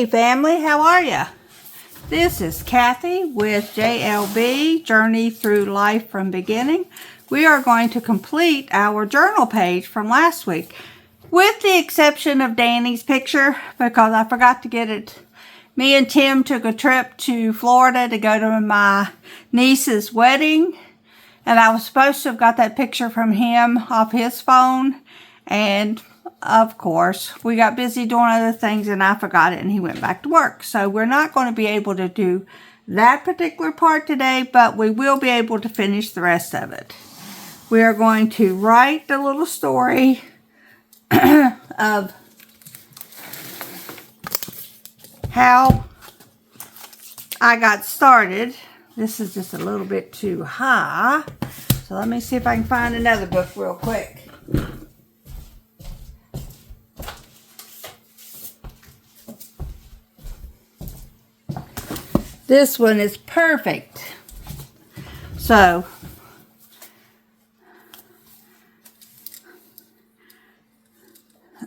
Hey family, how are ya? This is Kathy with JLB, Journey Through Life from Beginning. We are going to complete our journal page from last week, with the exception of Danny's picture, because I forgot to get it. Me and Tim took a trip to Florida to go to my niece's wedding, and I was supposed to have got that picture from him off his phone, and of course, we got busy doing other things and I forgot it and he went back to work. So we're not going to be able to do that particular part today, but we will be able to finish the rest of it. We are going to write the little story of how I got started. This is just a little bit too high. So let me see if I can find another book real quick. This one is perfect. So,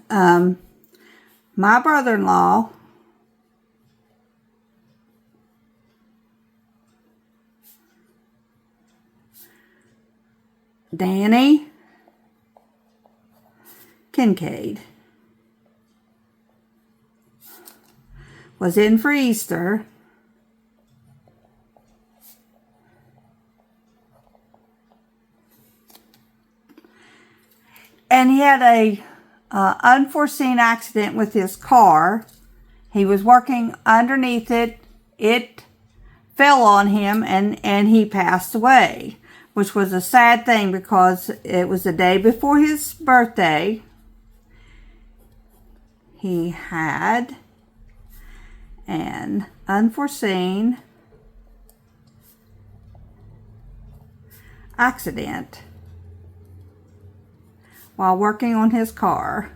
my brother-in-law Danny Kincaid was in for Easter. And he had a unforeseen accident with his car. He was working underneath it. It fell on him and he passed away, which was a sad thing because it was the day before his birthday. He had an unforeseen accident while working on his car.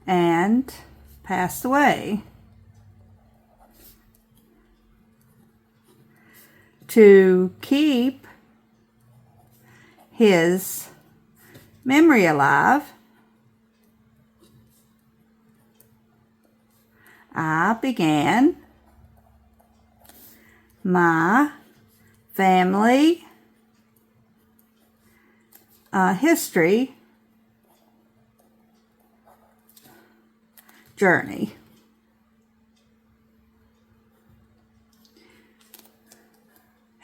And passed away. To keep his memory alive, I began my family history journey.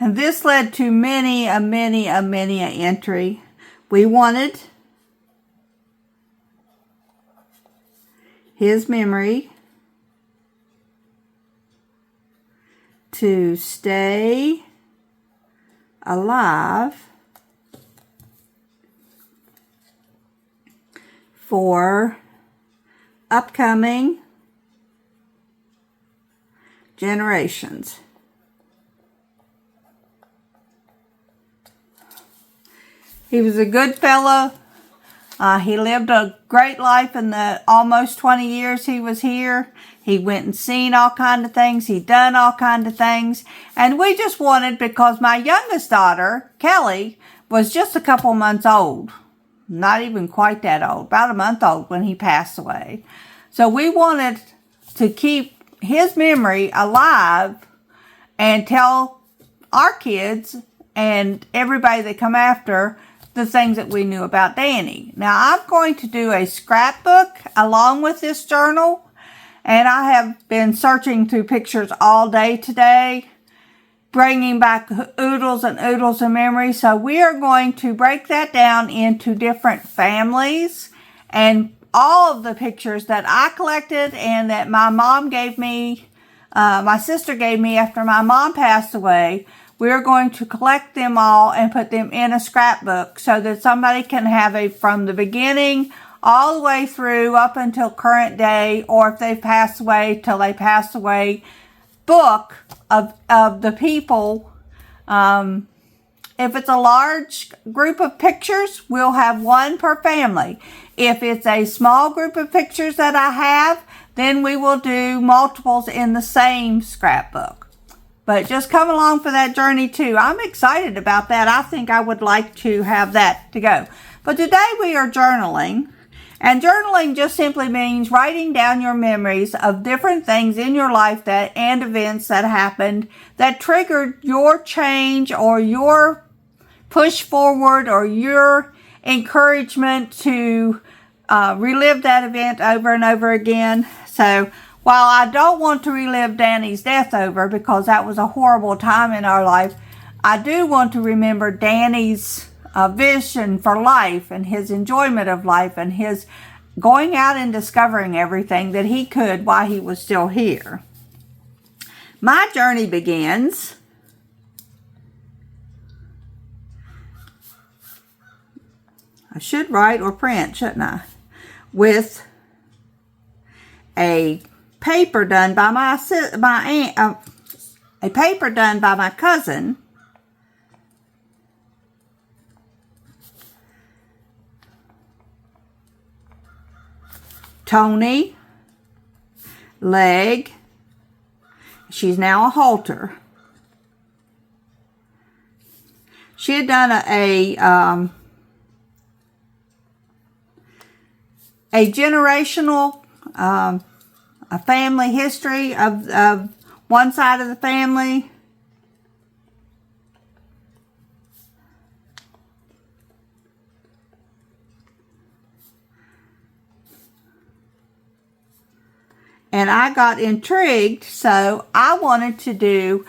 And this led to many a entry. We wanted his memory to stay alive for upcoming generations. He was a good fellow. He lived a great life in the almost 20 years he was here. He went and seen all kinds of things. He done all kinds of things. And we just wanted, because my youngest daughter, Kelly, was just a couple months old. Not even quite that old. About a month old when he passed away. So we wanted to keep his memory alive and tell our kids and everybody that come after the things that we knew about Danny. Now, I'm going to do a scrapbook along with this journal. And I have been searching through pictures all day today, bringing back oodles and oodles of memories. So we are going to break that down into different families, and all of the pictures that I collected and that my mom gave me, my sister gave me after my mom passed away. We're going to collect them all and put them in a scrapbook so that somebody can have a from the beginning all the way through up until current day, or if they've passed away till they pass away, book of the people. If it's a large group of pictures, we'll have one per family. If it's a small group of pictures that I have, then we will do multiples in the same scrapbook. But just come along for that journey too. I'm excited about that. I think I would like to have that to go. But today we are journaling. And journaling just simply means writing down your memories of different things in your life and events that happened that triggered your change or your push forward or your encouragement to relive that event over and over again. So while I don't want to relive Danny's death over because that was a horrible time in our life, I do want to remember Danny's vision for life and his enjoyment of life and his going out and discovering everything that he could while he was still here. My journey begins I should write or print, shouldn't I? With a paper done by my aunt, a paper done by my cousin. Tony Leg. She's now a halter. She had done a generational a family history of one side of the family. And I got intrigued, so I wanted to do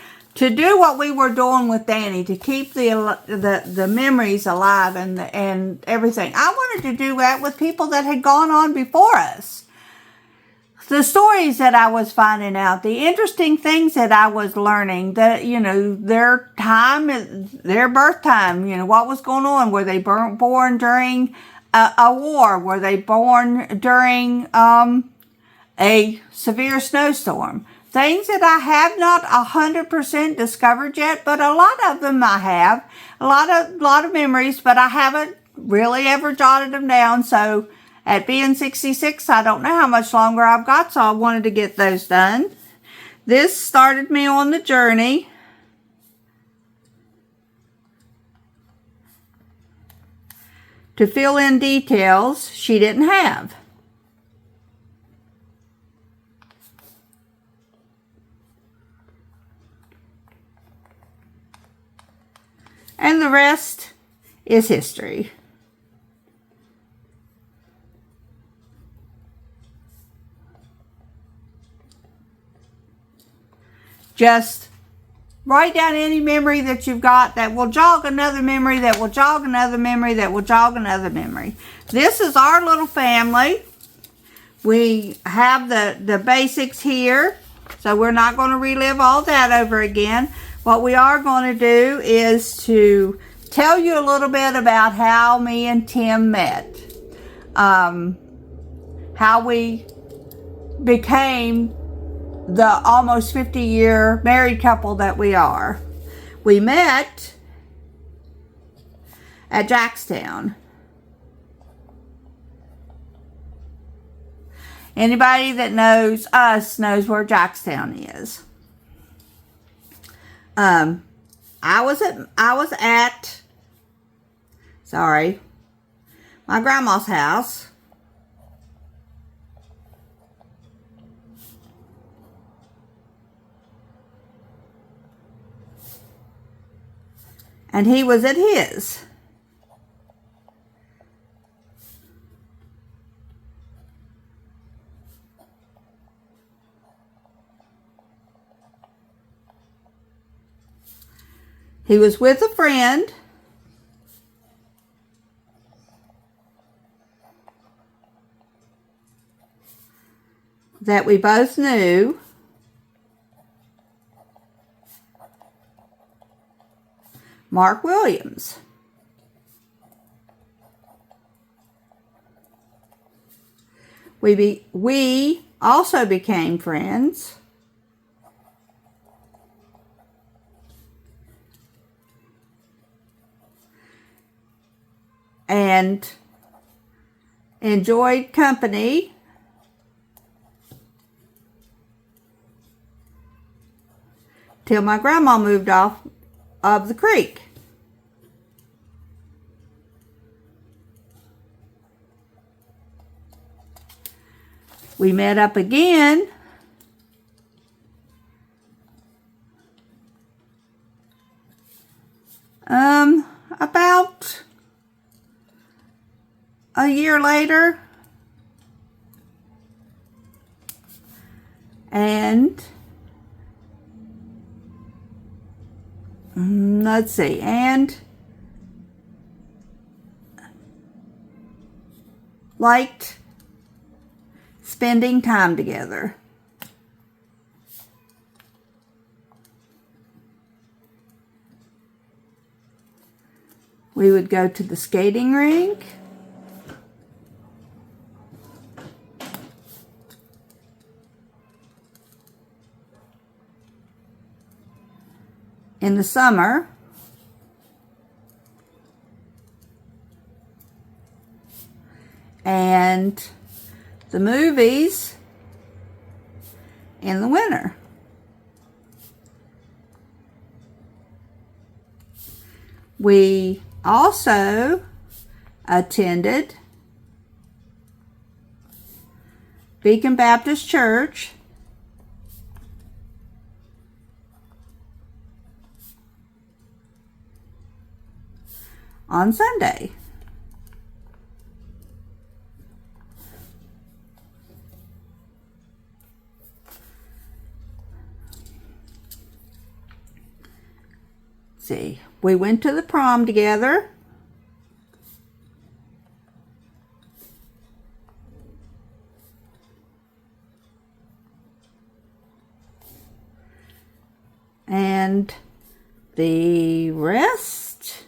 what we were doing with Danny, to keep the memories alive and everything. I wanted to do that with people that had gone on before us. The stories that I was finding out, the interesting things that I was learning, that, their time, their birth time, what was going on. Were they born during a war? Were they born during a severe snowstorm? Things that I have not 100% discovered yet, but a lot of them I have. A lot of memories, but I haven't really ever jotted them down. So at being 66, I don't know how much longer I've got, so I wanted to get those done. This started me on the journey to fill in details she didn't have. And the rest is history. Just write down any memory that you've got that will jog another memory, that will jog another memory, that will jog another memory. This is our little family. We have the basics here, so we're not going to relive all that over again. What we are going to do is to tell you a little bit about how me and Tim met. How we became the almost 50-year married couple that we are. We met at Jackstown. Anybody that knows us knows where Jackstown is. I was at my grandma's house. And he was at his. He was with a friend. That we both knew. Mark Williams. We also became friends. And enjoyed company. till my grandma moved off of the creek. We met up again about a year later, and let's see, and liked spending time together. We would go to the skating rink. In the summer. And the movies in the winter. We also attended Beacon Baptist Church on Sunday. See, we went to the prom together. And the rest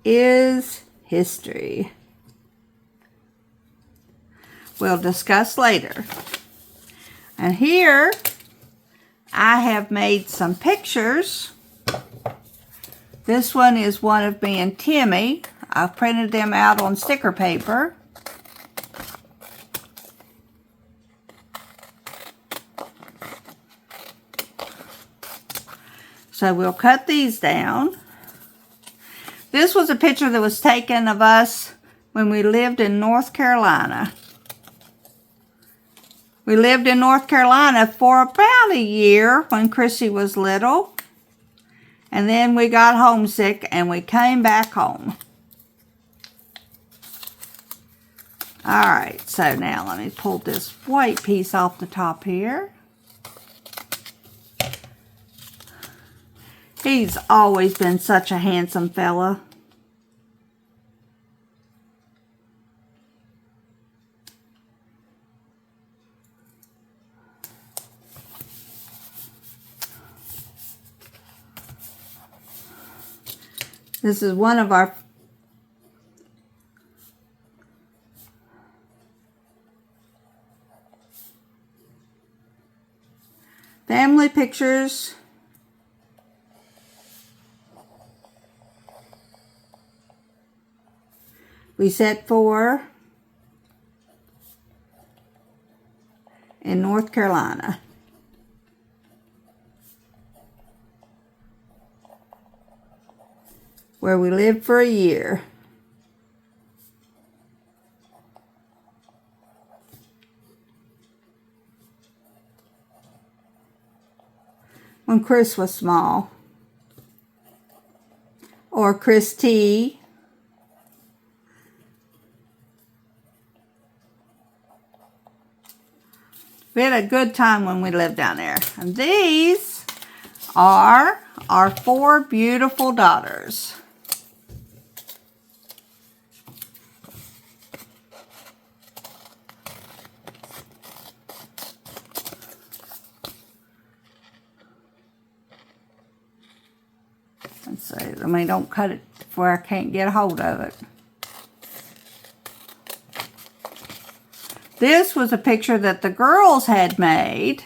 is history. We'll discuss later. And here I have made some pictures. This one is one of me and Timmy. I've printed them out on sticker paper. So we'll cut these down. This was a picture that was taken of us when we lived in North Carolina. We lived in North Carolina for about a year when Chrissy was little. And then we got homesick and we came back home. Alright, so now let me pull this white piece off the top here. He's always been such a handsome fella. This is one of our family pictures. We set for in North Carolina. Where we lived for a year. When Chris was small. Or Christy. We had a good time when we lived down there. And these are our 4 beautiful daughters. Let's see, I mean, don't cut it where I can't get a hold of it. This was a picture that the girls had made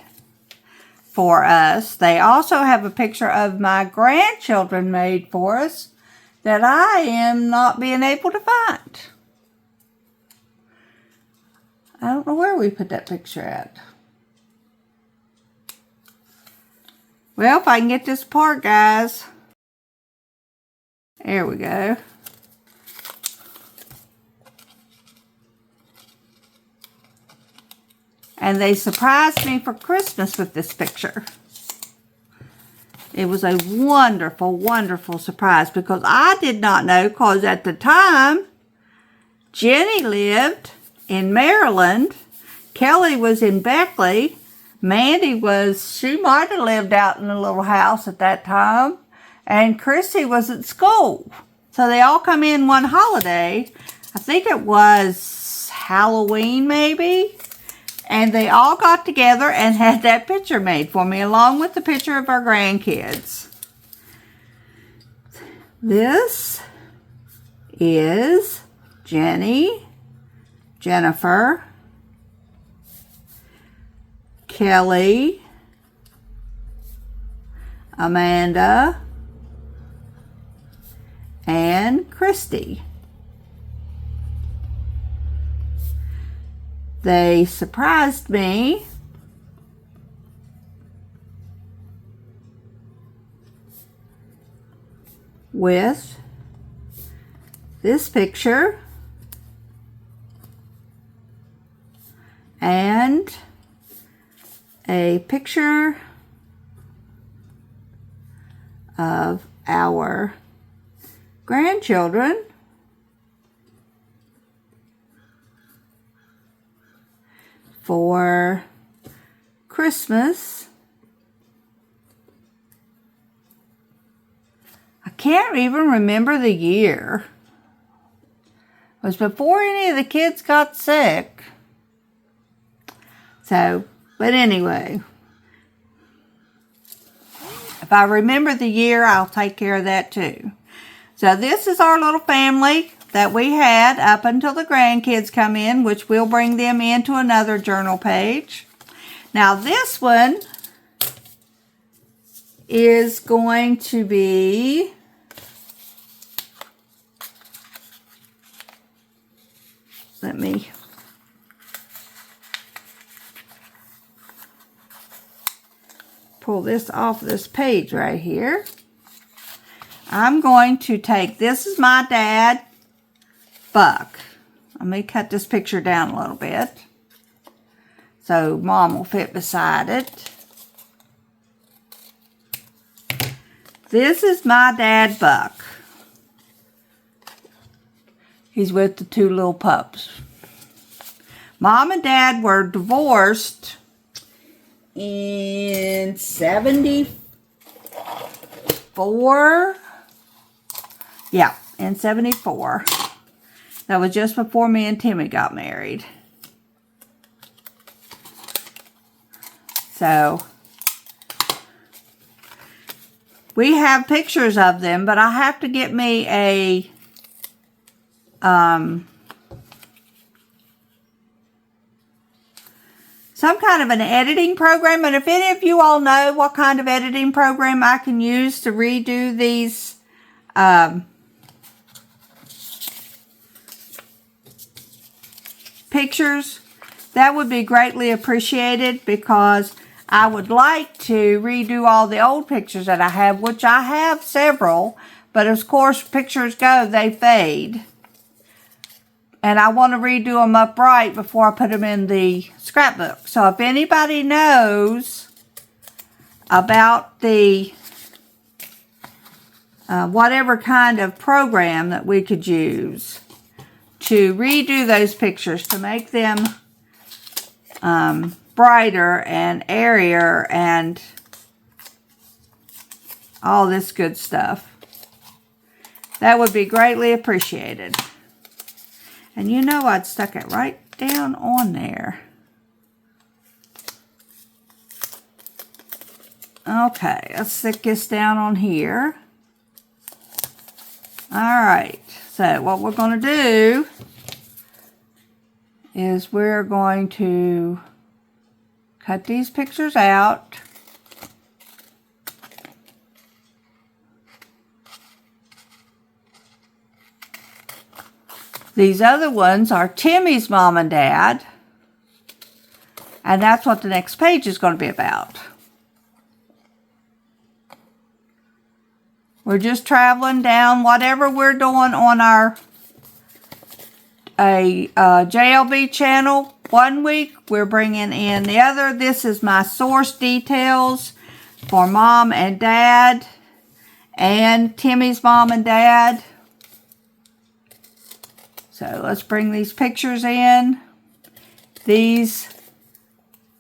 for us. They also have a picture of my grandchildren made for us that I am not being able to find. I don't know where we put that picture at. Well, if I can get this apart, guys. There we go. And they surprised me for Christmas with this picture. It was a wonderful, wonderful surprise because I did not know, because at the time, Jenny lived in Maryland, Kelly was in Beckley, Mandy she might have lived out in a little house at that time, and Chrissy was at school. So they all come in one holiday. I think it was Halloween maybe. And they all got together and had that picture made for me, along with the picture of our grandkids. This is Jenny, Jennifer, Kelly, Amanda, and Christy. They surprised me with this picture and a picture of our grandchildren for Christmas. I can't even remember the year. It was before any of the kids got sick. So, but anyway, if I remember the year, I'll take care of that too. So this is our little family that we had up until the grandkids come in, which we'll bring them into another journal page. Now this one is going to be let me pull this off this page right here. I'm going to take, this is my dad, Buck. Let me cut this picture down a little bit so Mom will fit beside it. This is my dad, Buck. He's with the two little pups. Mom and Dad were divorced in 74. Yeah, in 74. That was just before me and Timmy got married. So, we have pictures of them, but I have to get me a, some kind of an editing program. And if any of you all know what kind of editing program I can use to redo these, pictures, that would be greatly appreciated, because I would like to redo all the old pictures that I have, which I have several, but of course pictures go, they fade. And I want to redo them upright before I put them in the scrapbook. So if anybody knows about the whatever kind of program that we could use to redo those pictures, to make them brighter and airier and all this good stuff, that would be greatly appreciated. And you know, I'd stuck it right down on there. Okay, let's stick this down on here. All right. So what we're going to do is we're going to cut these pictures out. These other ones are Timmy's mom and dad. And that's what the next page is going to be about. We're just traveling down whatever we're doing on our JLB channel. 1 week, we're bringing in the other. This is my source details for Mom and Dad and Timmy's mom and dad. So let's bring these pictures in. These,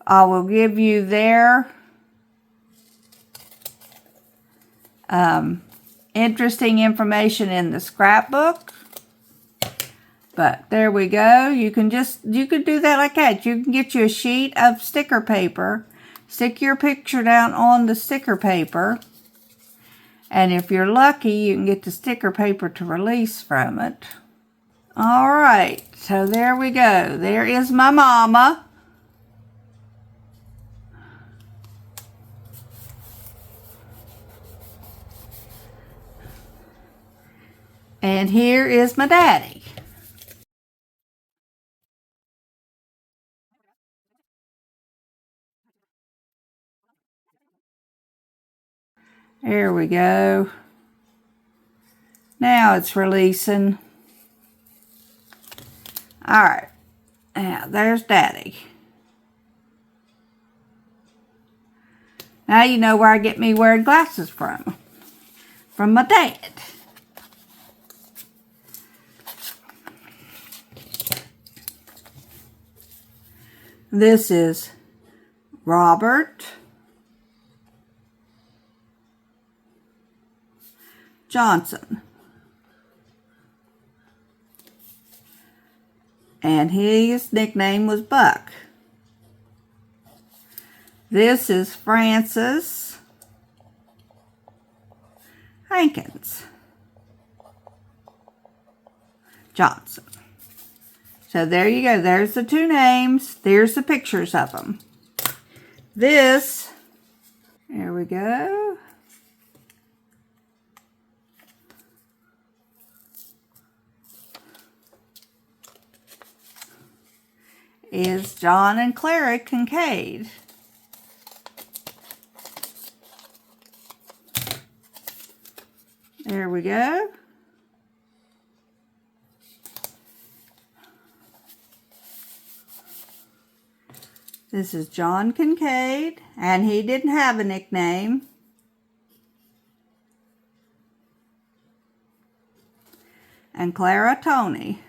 I will give you their interesting information in the scrapbook. But there we go. You could do that like that. You can get you a sheet of sticker paper, stick your picture down on the sticker paper, and if you're lucky, you can get the sticker paper to release from it. All right, so there we go. There is my mama. And here is my daddy. There we go. Now it's releasing. All right. Now there's Daddy. Now you know where I get me wearing glasses from. From my dad. This is Robert Johnson. And his nickname was Buck. This is Francis Hankins Johnson. So there you go. There's the two names. There's the pictures of them. This, there we go. Is John and Clara Kincaid. There we go. This is John Kincaid, and he didn't have a nickname. And Clara Tony.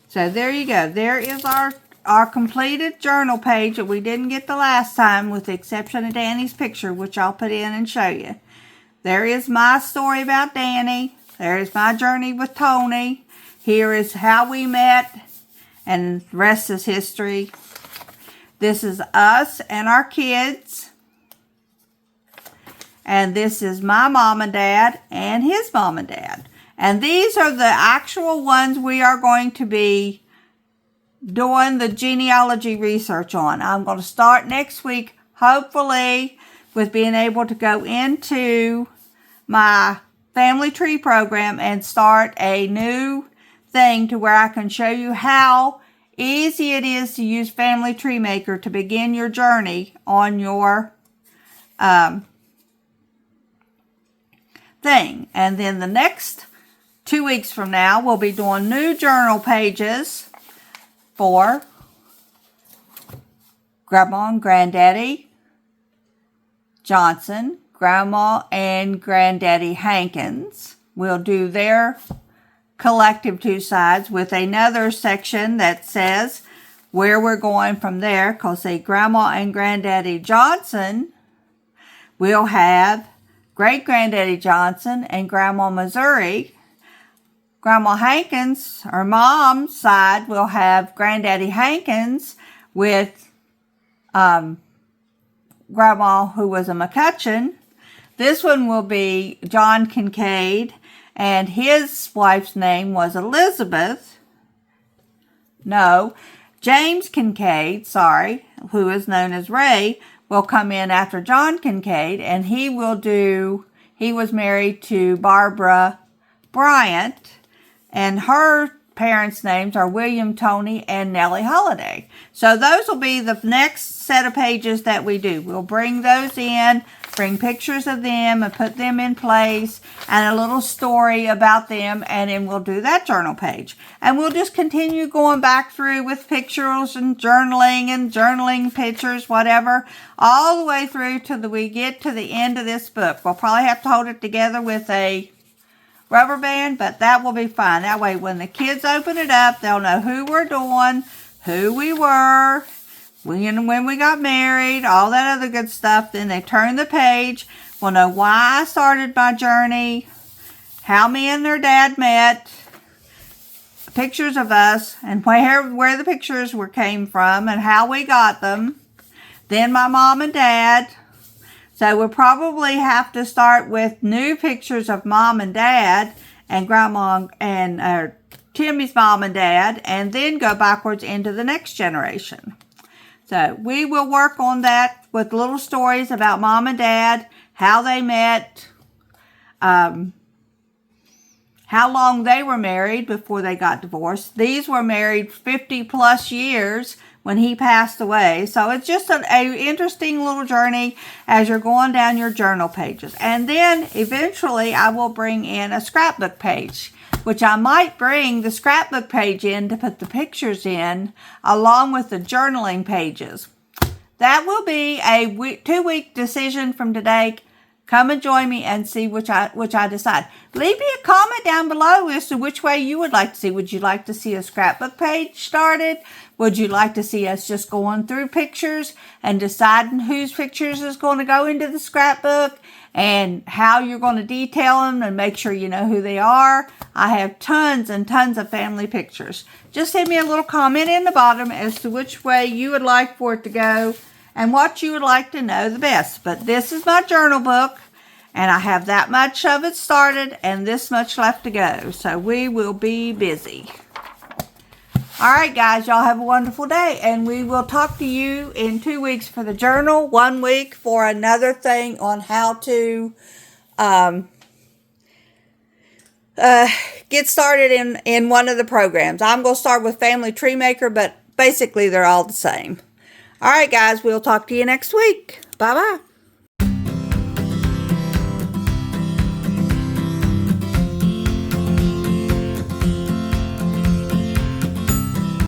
So there you go. There is our completed journal page that we didn't get the last time, with the exception of Danny's picture, which I'll put in and show you. There is my story about Danny. There is my journey with Tony. Here is how we met, and the rest is history. This is us and our kids. And this is my mom and dad and his mom and dad. And these are the actual ones we are going to be doing the genealogy research on. I'm going to start next week, hopefully, with being able to go into my family tree program and start a new thing to where I can show you how easy it is to use Family Tree Maker to begin your journey on your thing. And then the next 2 weeks from now, we'll be doing new journal pages for Grandma and Granddaddy Johnson, Grandma and Granddaddy Hankins. We'll do their collective two sides with another section that says where we're going from there, because say Grandma and Granddaddy Johnson, we'll have Great Granddaddy Johnson and Grandma Missouri. Grandma Hankins, or Mom's side, will have Granddaddy Hankins with Grandma, who was a McCutcheon. This one will be John Kincaid, and his wife's name was Elizabeth. No, James Kincaid, sorry, who is known as Ray, will come in after John Kincaid, and he was married to Barbara Bryant. And her parents' names are William, Tony, and Nellie Holiday. So those will be the next set of pages that we do. We'll bring those in, bring pictures of them and put them in place and a little story about them, and then we'll do that journal page. And we'll just continue going back through with pictures and journaling pictures, whatever, all the way through till we get to the end of this book. We'll probably have to hold it together with a rubber band, but that will be fine. That way when the kids open it up, they'll know who we're doing, who we were, when we got married, all that other good stuff. Then they turn the page, will know why I started my journey, how me and their dad met, pictures of us, and where the pictures came from and how we got them. Then my mom and dad. So we'll probably have to start with new pictures of mom and dad and grandma and Timmy's mom and dad, and then go backwards into the next generation. So we will work on that with little stories about mom and dad, how they met, how long they were married before they got divorced. These were married 50 plus years when he passed away. So it's just an interesting little journey as you're going down your journal pages. And then eventually I will bring in a scrapbook page, which I might bring the scrapbook page in to put the pictures in along with the journaling pages. That will be a 2-week decision from today. Come and join me and see which I decide. Leave me a comment down below as to which way you would like to see. Would you like to see a scrapbook page started? Would you like to see us just going through pictures and deciding whose pictures is going to go into the scrapbook and how you're going to detail them and make sure you know who they are? I have tons and tons of family pictures. Just send me a little comment in the bottom as to which way you would like for it to go and what you would like to know the best. But this is my journal book, and I have that much of it started and this much left to go. So we will be busy. All right, guys, y'all have a wonderful day, and we will talk to you in 2 weeks for the journal, 1 week for another thing on how to get started in one of the programs. I'm going to start with Family Tree Maker, but basically they're all the same. All right, guys, we'll talk to you next week. Bye-bye.